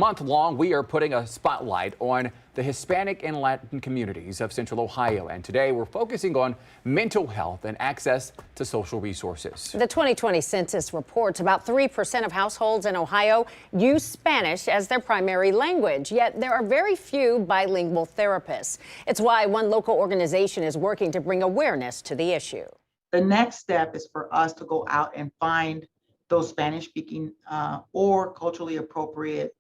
month long, we are putting a spotlight on the Hispanic and Latin communities of Central Ohio. And today we're focusing on mental health and access to social resources. The 2020 census reports about 3% of households in Ohio use Spanish as their primary language, yet there are very few bilingual therapists. It's why one local organization is working to bring awareness to the issue. The next step is for us to go out and find those Spanish-speaking or culturally appropriate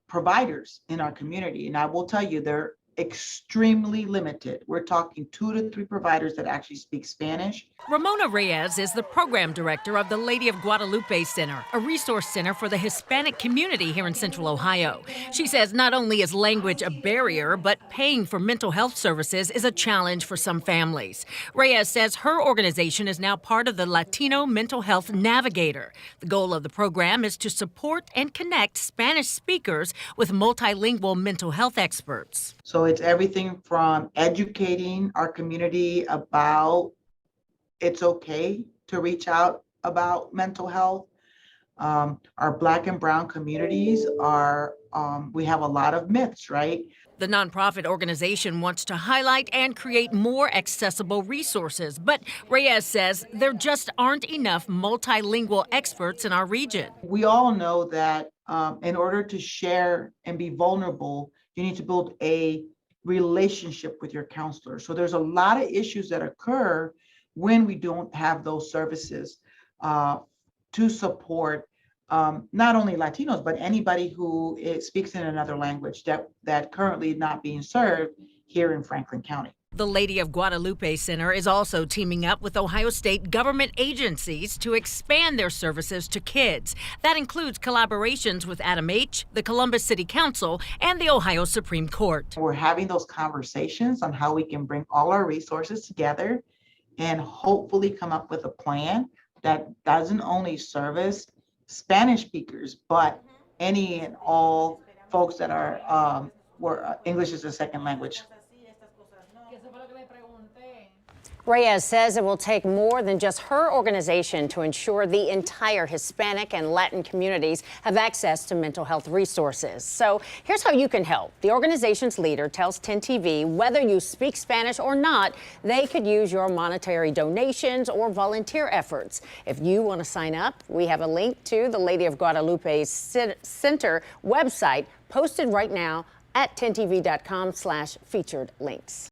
providers in our community. And I will tell you, they're extremely limited. We're talking 2 to 3 providers that actually speak Spanish. Ramona Reyes is the program director of the Lady of Guadalupe Center, a resource center for the Hispanic community here in Central Ohio. She says not only is language a barrier, but paying for mental health services is a challenge for some families. Reyes says her organization is now part of the Latino Mental Health Navigator. The goal of the program is to support and connect Spanish speakers with multilingual mental health experts. So it's everything from educating our community about it's okay to reach out about mental health. Our Black and Brown communities are, we have a lot of myths, right? The nonprofit organization wants to highlight and create more accessible resources, but Reyes says there just aren't enough multilingual experts in our region. We all know that in order to share and be vulnerable, you need to build a relationship with your counselor. So there's a lot of issues that occur when we don't have those services to support not only Latinos, but anybody who speaks in another language that currently is not being served here in Franklin County. The Lady of Guadalupe Center is also teaming up with Ohio State government agencies to expand their services to kids. That includes collaborations with Adam H., the Columbus City Council, and the Ohio Supreme Court. We're having those conversations on how we can bring all our resources together and hopefully come up with a plan that doesn't only service Spanish speakers, but any and all folks that are where English is a second language. Reyes says it will take more than just her organization to ensure the entire Hispanic and Latin communities have access to mental health resources. So here's how you can help. The organization's leader tells 10TV whether you speak Spanish or not, they could use your monetary donations or volunteer efforts. If you want to sign up, we have a link to the Lady of Guadalupe Center website posted right now at 10tv.com/featured links.